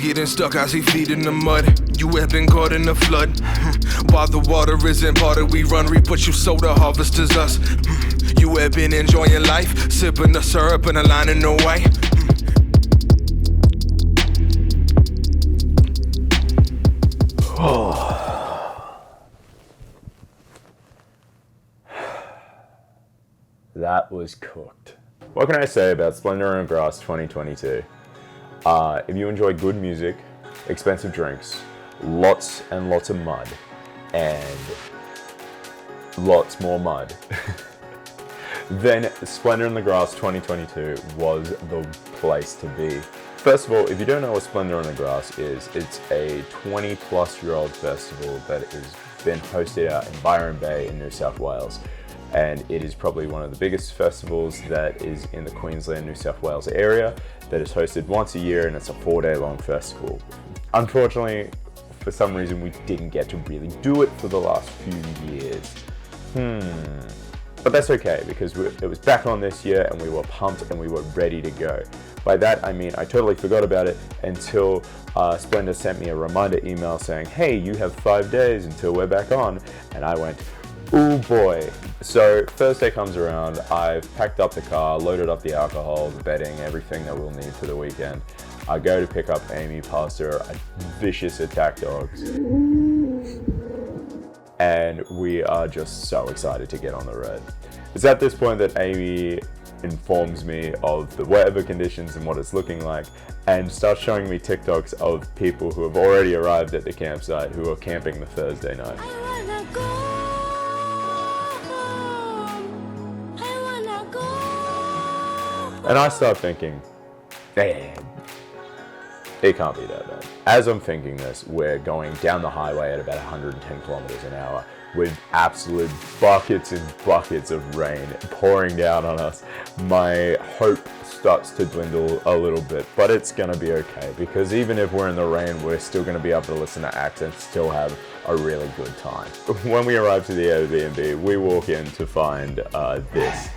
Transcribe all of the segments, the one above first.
getting stuck, I see feet in the mud. You have been caught in the flood. While the water isn't parted, we run, reap what you sow, the harvest is us. You have been enjoying life, sipping the syrup and aligning the way. That was cooked. What can I say about Splendor in Grass 2022? If you enjoy good music, expensive drinks, lots and lots of mud, and lots more mud, then Splendor in the Grass 2022 was the place to be. First of all, if you don't know what Splendor in the Grass is, it's a 20-plus-year-old festival that has been hosted out in Byron Bay in New South Wales. And it is probably one of the biggest festivals that is in the Queensland, New South Wales area, that is hosted once a year, and it's a 4-day-long festival. Unfortunately, for some reason, we didn't get to really do it for the last few years. But that's okay, because it was back on this year, and we were pumped and we were ready to go. By that, I mean I totally forgot about it until Splendor sent me a reminder email saying, hey, you have 5 days until we're back on. And I went, ooh boy. So Thursday comes around, I've packed up the car, loaded up the alcohol, the bedding, everything that we'll need for the weekend. I go to pick up Amy past her vicious attack dogs. And we are just so excited to get on the road. It's at this point that Amy informs me of the weather conditions and what it's looking like, and starts showing me TikToks of people who have already arrived at the campsite who are camping the Thursday night. And I start thinking, damn, it can't be that bad. As I'm thinking this, we're going down the highway at about 110 kilometers an hour with absolute buckets and buckets of rain pouring down on us. My hope starts to dwindle a little bit, but it's gonna be okay, because even if we're in the rain, we're still gonna be able to listen to acts and still have a really good time. When we arrive to the Airbnb, we walk in to find this.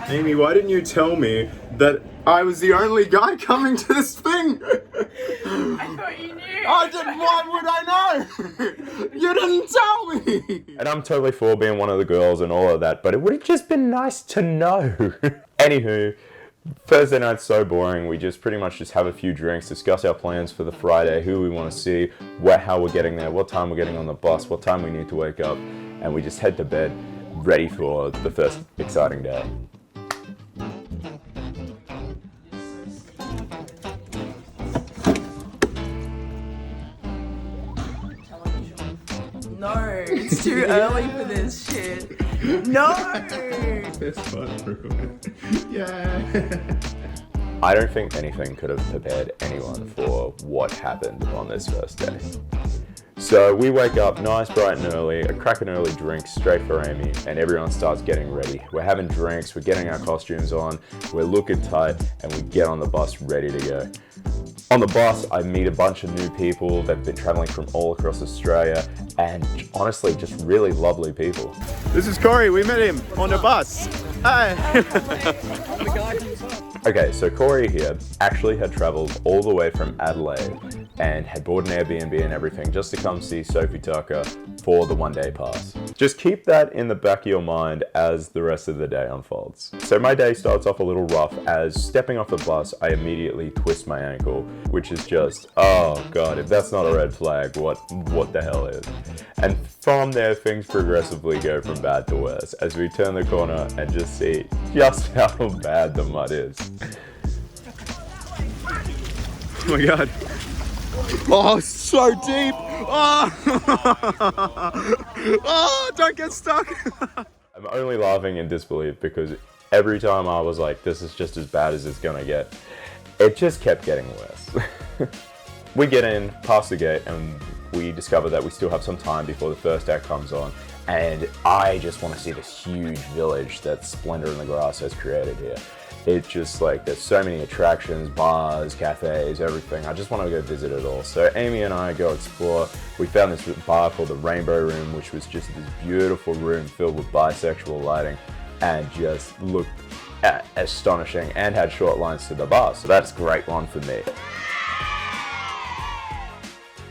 Amy, why didn't you tell me that I was the only guy coming to this thing? I thought you knew. I didn't. Why would I know? You didn't tell me. And I'm totally for being one of the girls and all of that, but it would have just been nice to know. Anywho, Thursday night's so boring. We just pretty much just have a few drinks, discuss our plans for the Friday, who we want to see, how we're getting there, what time we're getting on the bus, what time we need to wake up, and we just head to bed, ready for the first exciting day. No, it's too early for this shit. No! This fun. Yeah. I don't think anything could have prepared anyone for what happened on this first day. So we wake up nice, bright and early, a cracking early drink straight for Amy, and everyone starts getting ready. We're having drinks, we're getting our costumes on, we're looking tight, and we get on the bus ready to go. On the bus, I meet a bunch of new people that have been traveling from all across Australia, and honestly, just really lovely people. This is Corey. We met him on the bus. Hi. Okay, so Corey here actually had traveled all the way from Adelaide and had bought an Airbnb and everything just to come see Sophie Tucker for the one-day pass. Just keep that in the back of your mind as the rest of the day unfolds. So my day starts off a little rough as stepping off the bus, I immediately twist my ankle, which is just, oh God, if that's not a red flag, what the hell is? And from there, things progressively go from bad to worse as we turn the corner and just see just how bad the mud is. Oh my God. Oh, so deep. Oh, oh, don't get stuck. I'm only laughing in disbelief because every time I was like, this is just as bad as it's gonna get, it just kept getting worse. We get in, past the gate, and we discover that we still have some time before the first act comes on. And I just want to see this huge village that Splendor in the Grass has created here. It's just like, there's so many attractions, bars, cafes, everything. I just want to go visit it all. So Amy and I go explore. We found this bar called the Rainbow Room, which was just this beautiful room filled with bisexual lighting and just looked astonishing and had short lines to the bar, so that's a great one for me.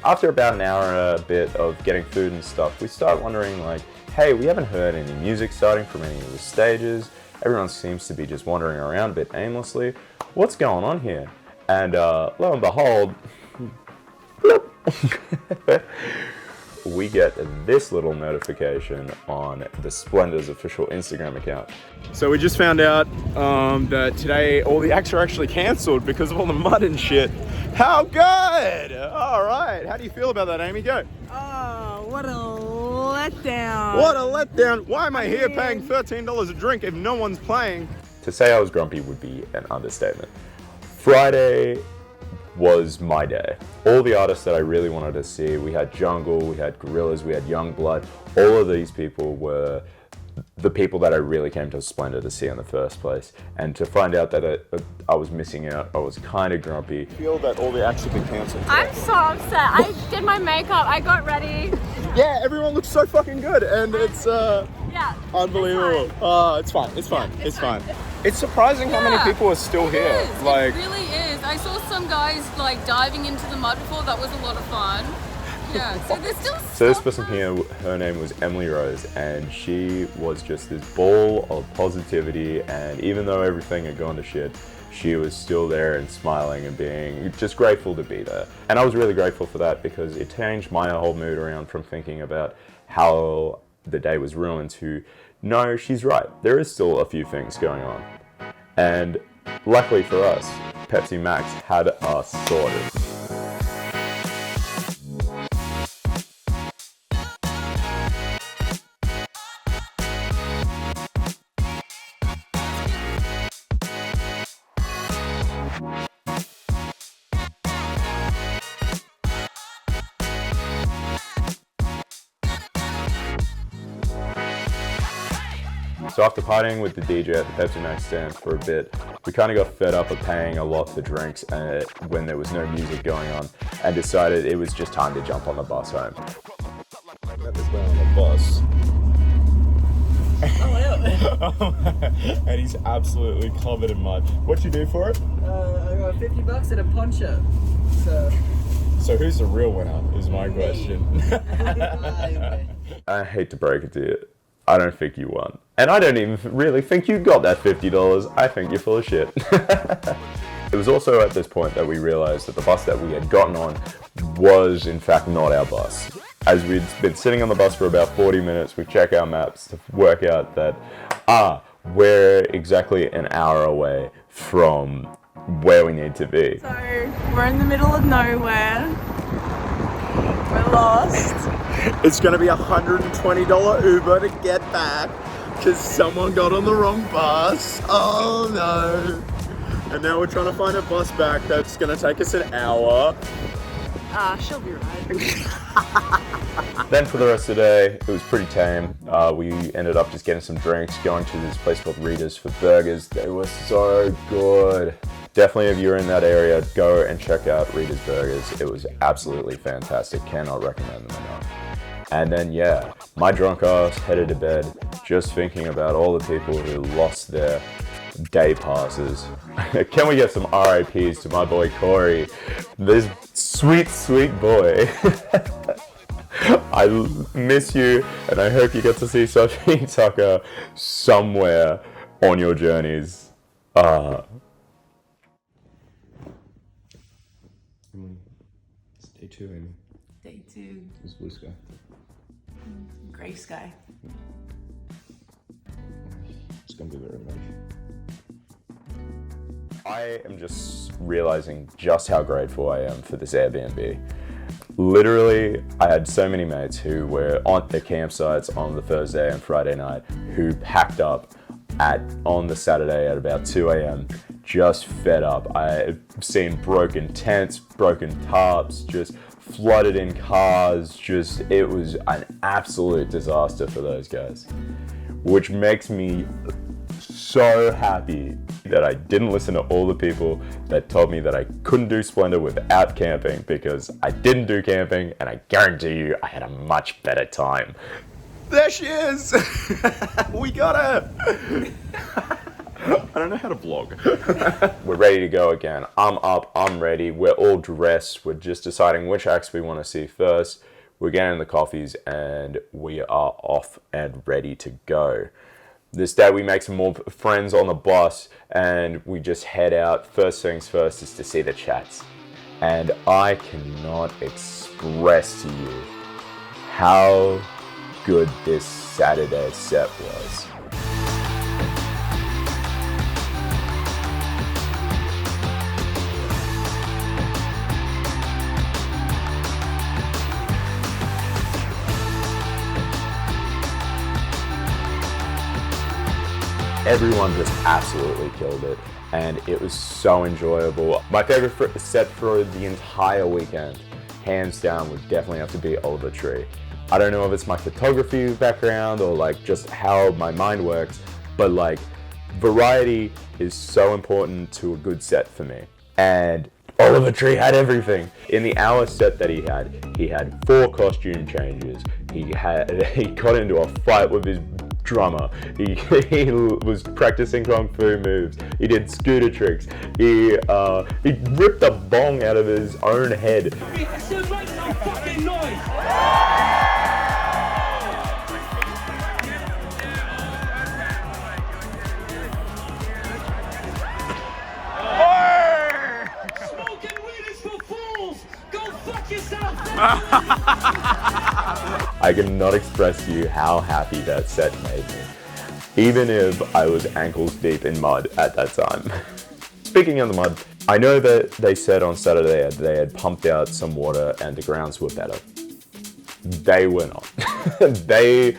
After about an hour and a bit of getting food and stuff, we start wondering like, hey, we haven't heard any music starting from any of the stages. Everyone seems to be just wandering around a bit aimlessly. What's going on here? And lo and behold, we get this little notification on the Splendor's official Instagram account. So we just found out that today all the acts are actually cancelled because of all the mud and shit. How good! All right, how do you feel about that, Amy? Go. Oh, what a letdown. What a letdown. Why am I here paying $13 a drink if no one's playing? To say I was grumpy would be an understatement. Friday was my day. All the artists that I really wanted to see, we had Jungle, we had Gorillaz, we had Youngblood. All of these people were the people that I really came to Splendor to see in the first place. And to find out that I was missing out, I was kind of grumpy. I feel that all the acts have been cancelled. I'm so upset. I did my makeup, I got ready. Yeah, everyone looks so fucking good, and it's Yeah. unbelievable. It's fine. Yeah, It's fine. It's surprising how many people are still It here. is. Like, It really is. I saw some guys like diving into the mud before. That was a lot of fun. Yeah. So there's still. So this person here, her name was Emily Rose, and she was just this ball of positivity, and even though everything had gone to shit, she was still there and smiling and being just grateful to be there. And I was really grateful for that because it changed my whole mood around from thinking about how the day was ruined to, no, she's right, there is still a few things going on. And luckily for us, Pepsi Max had us sorted. So after partying with the DJ at the Pepsi Max stand for a bit, we kind of got fed up of paying a lot for drinks when there was no music going on, and decided it was just time to jump on the bus home. I met this guy on the bus. And he's absolutely covered in mud. What'd you do for it? I got $50 at a pawn shop. So who's the real winner is my question. I hate to break it to you, I don't think you won. And I don't even really think you got that $50. I think you're full of shit. It was also at this point that we realized that the bus that we had gotten on was in fact not our bus. As we'd been sitting on the bus for about 40 minutes, we check our maps to work out that, we're exactly an hour away from where we need to be. So, we're in the middle of nowhere. We're lost. It's gonna be $120 Uber to get back because someone got on the wrong bus. Oh no. And now we're trying to find a bus back that's gonna take us an hour. She'll be right. Then for the rest of the day, it was pretty tame. We ended up just getting some drinks, going to this place called Rita's for burgers. They were so good. Definitely, if you're in that area, go and check out Rita's Burgers. It was absolutely fantastic. Cannot recommend them enough. And then, yeah, my drunk ass headed to bed just thinking about all the people who lost their day passes. Can we get some RIPs to my boy Corey? This sweet, sweet boy. I miss you, and I hope you get to see Sophie Tucker somewhere on your journeys. It's day 2, Amy. Day 2. It's blue sky. Grey sky. It's gonna be very much. I am just realizing just how grateful I am for this Airbnb. Literally, I had so many mates who were on their campsites on the Thursday and Friday night who packed up on the Saturday at about 2 a.m. just fed up. I've seen broken tents, broken tarps, just flooded in cars. It was an absolute disaster for those guys, which makes me so happy that I didn't listen to all the people that told me that I couldn't do Splendor without camping, because I didn't do camping, and I guarantee you I had a much better time. There she is! We got her! I don't know how to vlog. We're ready to go again. I'm up, I'm ready. We're all dressed. We're just deciding which acts we want to see first. We're getting the coffees and we are off and ready to go. This day we make some more friends on the bus and we just head out. First things first is to see the chats. And I cannot express to you how good this Saturday set was. Everyone just absolutely killed it, and it was so enjoyable. My favorite set for the entire weekend, hands down, would definitely have to be Oliver Tree. I don't know if it's my photography background or like just how my mind works, but like variety is so important to a good set for me. And Oliver Tree had everything. In the hour set that he had 4 costume changes. He got into a fight with his drummer. He was practicing kung fu moves. He did scooter tricks. He ripped a bong out of his own head. Make some fucking noise! Smoking weed is for fools! Go fuck yourself! I cannot express to you how happy that set made me, even if I was ankles deep in mud at that time. Speaking of the mud, I know that they said on Saturday they had pumped out some water and the grounds were better. They were not. They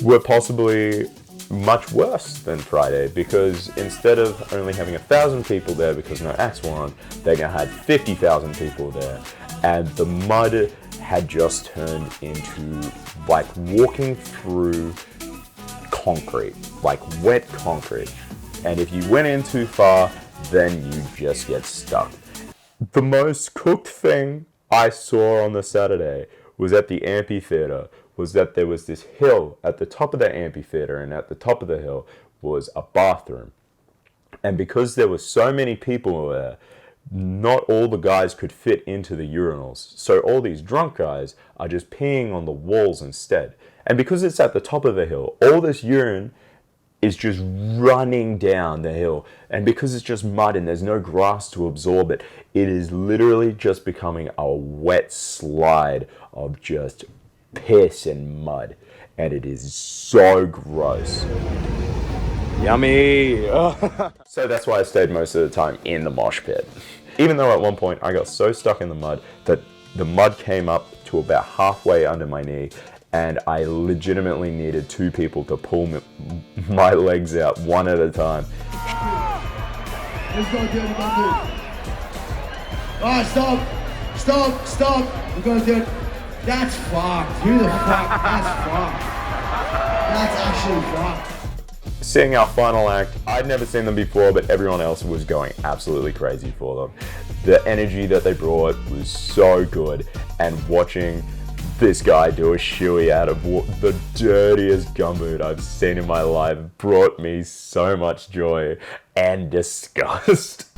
were possibly much worse than Friday, because instead of only having 1,000 people there because no acts were on, they now had 50,000 people there, and the mud had just turned into like walking through concrete, like wet concrete. And if you went in too far, then you just get stuck. The most cooked thing I saw on the Saturday was at the Amphitheater, was that there was this hill at the top of the amphitheater, and at the top of the hill was a bathroom. And because there were so many people there, not all the guys could fit into the urinals. So all these drunk guys are just peeing on the walls instead. And because it's at the top of the hill, all this urine is just running down the hill. And because it's just mud and there's no grass to absorb it, it is literally just becoming a wet slide of just piss and mud. And it is so gross. Yummy! So that's why I stayed most of the time in the mosh pit. Even though at one point I got so stuck in the mud that the mud came up to about halfway under my knee, and I legitimately needed 2 people to pull my legs out one at a time. Let's go, Dirty Bamboo. Oh, stop. We're gonna do it. That's fucked. Who the fuck? That's fucked. That's actually fucked. Seeing our final act, I'd never seen them before, but everyone else was going absolutely crazy for them. The energy that they brought was so good, and watching this guy do a shoey out of the dirtiest gumboot I've seen in my life brought me so much joy and disgust.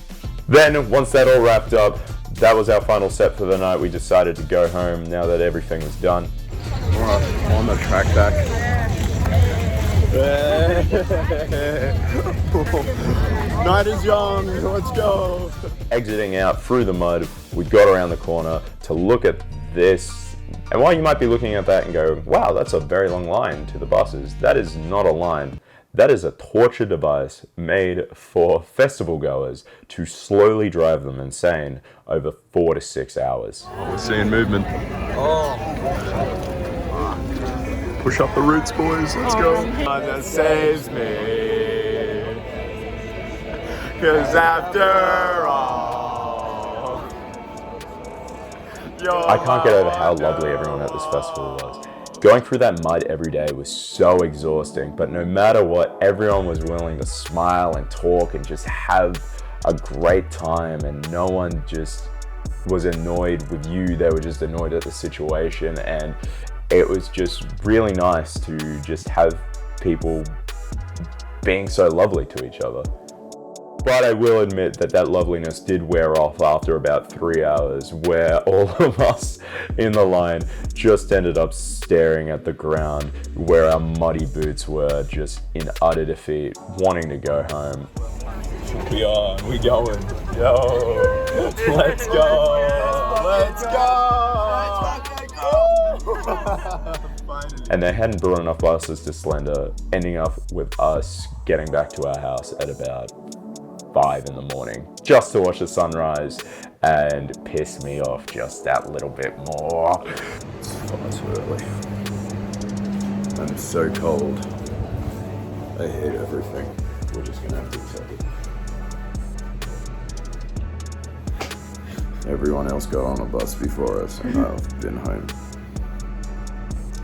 Then, once that all wrapped up, that was our final set for the night. We decided to go home now that everything was done. Alright, on the track back. Night is young, let's go. Exiting out through the mud, we got around the corner to look at this. And while you might be looking at that and go, wow, that's a very long line to the buses, that is not a line. That is a torture device made for festival goers to slowly drive them insane over 4 to 6 hours. We're seeing movement. Push up the roots, boys, let's go. That saves me, 'cause after all, I can't get over how lovely everyone at this festival was. Going through that mud every day was so exhausting, but no matter what, everyone was willing to smile and talk and just have a great time, and no one just was annoyed with you, they were just annoyed at the situation. And it was just really nice to just have people being so lovely to each other. But I will admit that that loveliness did wear off after about 3 hours, where all of us in the line just ended up staring at the ground where our muddy boots were, just in utter defeat, wanting to go home. We going. Yo, let's go. Let's go. And they hadn't brought enough buses to Slender, ending up with us getting back to our house at about 5 in the morning, just to watch the sunrise and piss me off just that little bit more. It's far too early. I'm so cold. I hate everything. We're just gonna have to accept it. Everyone else got on a bus before us, and I've been home.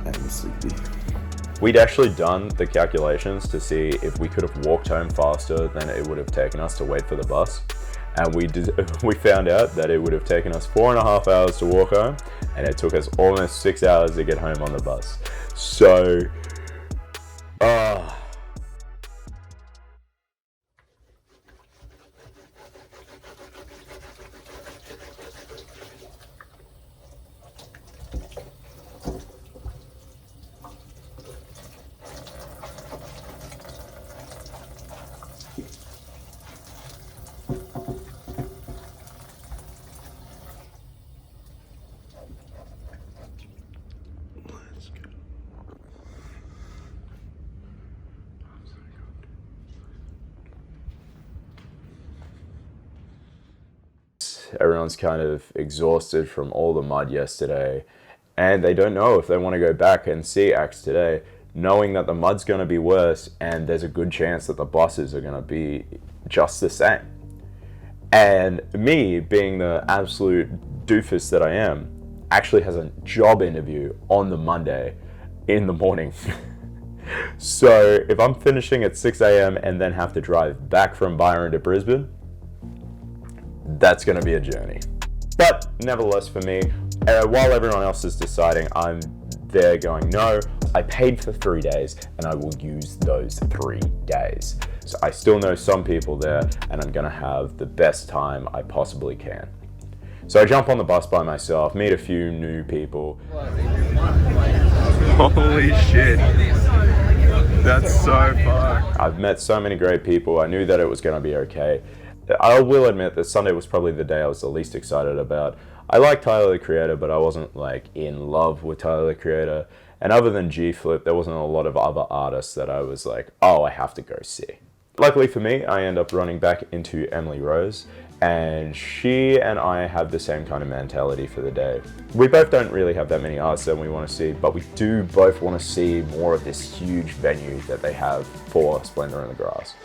I'm sleepy. We'd actually done the calculations to see if we could have walked home faster than it would have taken us to wait for the bus. And we found out that it would have taken us 4.5 hours to walk home, and it took us almost 6 hours to get home on the bus. So, everyone's kind of exhausted from all the mud yesterday, and they don't know if they want to go back and see acts today, knowing that the mud's going to be worse and there's a good chance that the buses are going to be just the same. And me, being the absolute doofus that I am, actually has a job interview on the Monday in the morning. So if I'm finishing at 6 a.m. and then have to drive back from Byron to Brisbane, that's going to be a journey. But nevertheless, for me, while everyone else is deciding, I'm there going, no, I paid for 3 days and I will use those 3 days. So I still know some people there, and I'm going to have the best time I possibly can. So I jump on the bus by myself, meet a few new people. Holy shit. That's so fun. I've met so many great people. I knew that it was going to be okay. I will admit that Sunday was probably the day I was the least excited about. I like Tyler the Creator, but I wasn't like in love with Tyler the Creator. And other than G-Flip, there wasn't a lot of other artists that I was like, oh, I have to go see. Luckily for me, I end up running back into Emily Rose, and she and I have the same kind of mentality for the day. We both don't really have that many artists that we want to see, but we do both want to see more of this huge venue that they have for Splendor in the Grass.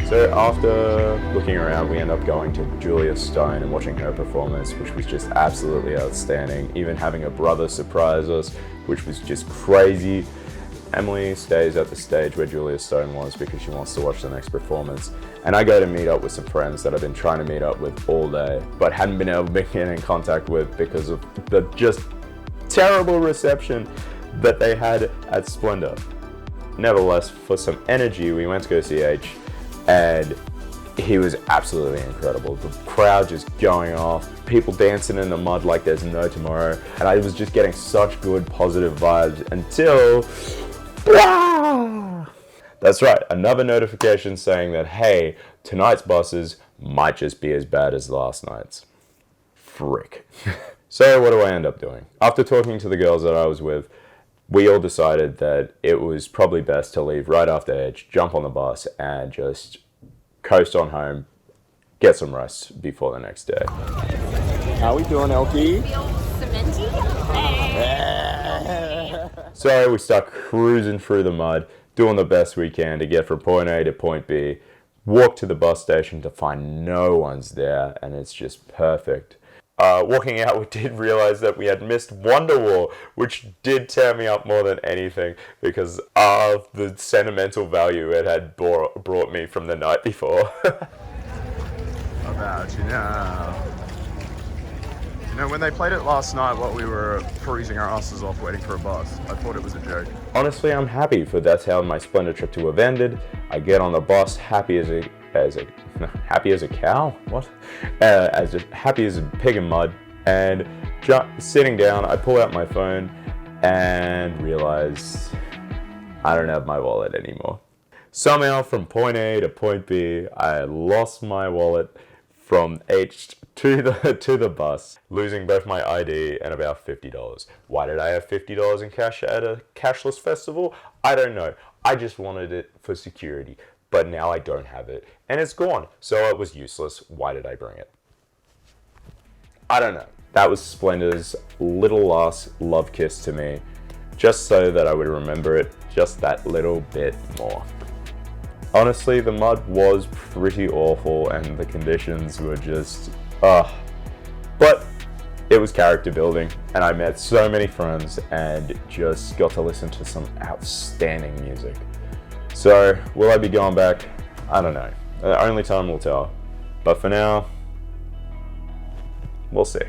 So after looking around, we end up going to Julia Stone and watching her performance, which was just absolutely outstanding. Even having a brother surprise us, which was just crazy. Emily stays at the stage where Julia Stone was because she wants to watch the next performance. And I go to meet up with some friends that I've been trying to meet up with all day, but hadn't been able to get in contact with because of the just terrible reception that they had at Splendor. Nevertheless, for some energy, we went to go see H, and he was absolutely incredible. The crowd just going off, people dancing in the mud like there's no tomorrow, and I was just getting such good positive vibes until... That's right, another notification saying that, hey, tonight's buses might just be as bad as last night's. Frick. So what do I end up doing? After talking to the girls that I was with, we all decided that it was probably best to leave right after Edge, jump on the bus, and just coast on home, get some rest before the next day. How we doing, LT? Feels cementy. So we start cruising through the mud, doing the best we can to get from point A to point B, walk to the bus station to find no one's there, and it's just perfect. Walking out, we did realize that we had missed Wonderwall, which did tear me up more than anything because of the sentimental value it had brought me from the night before. About you now. You know, when they played it last night while we were freezing our asses off waiting for a bus, I thought it was a joke. Honestly, I'm happy, for that's how my Splendor trip to have ended. I get on the bus happy as a happy as a cow? What? Happy as a pig in mud. And sitting down, I pull out my phone and realize I don't have my wallet anymore. Somehow, from point A to point B, I lost my wallet from H to the bus, losing both my ID and about $50. Why did I have $50 in cash at a cashless festival? I don't know. I just wanted it for security. But now I don't have it, and it's gone, so it was useless. Why did I bring it? I don't know. That was Splendor's little last love kiss to me, just so that I would remember it just that little bit more. Honestly, the mud was pretty awful, and the conditions were just, but it was character building, and I met so many friends, and just got to listen to some outstanding music. So, will I be going back? I don't know. Only time will tell. But for now, we'll see.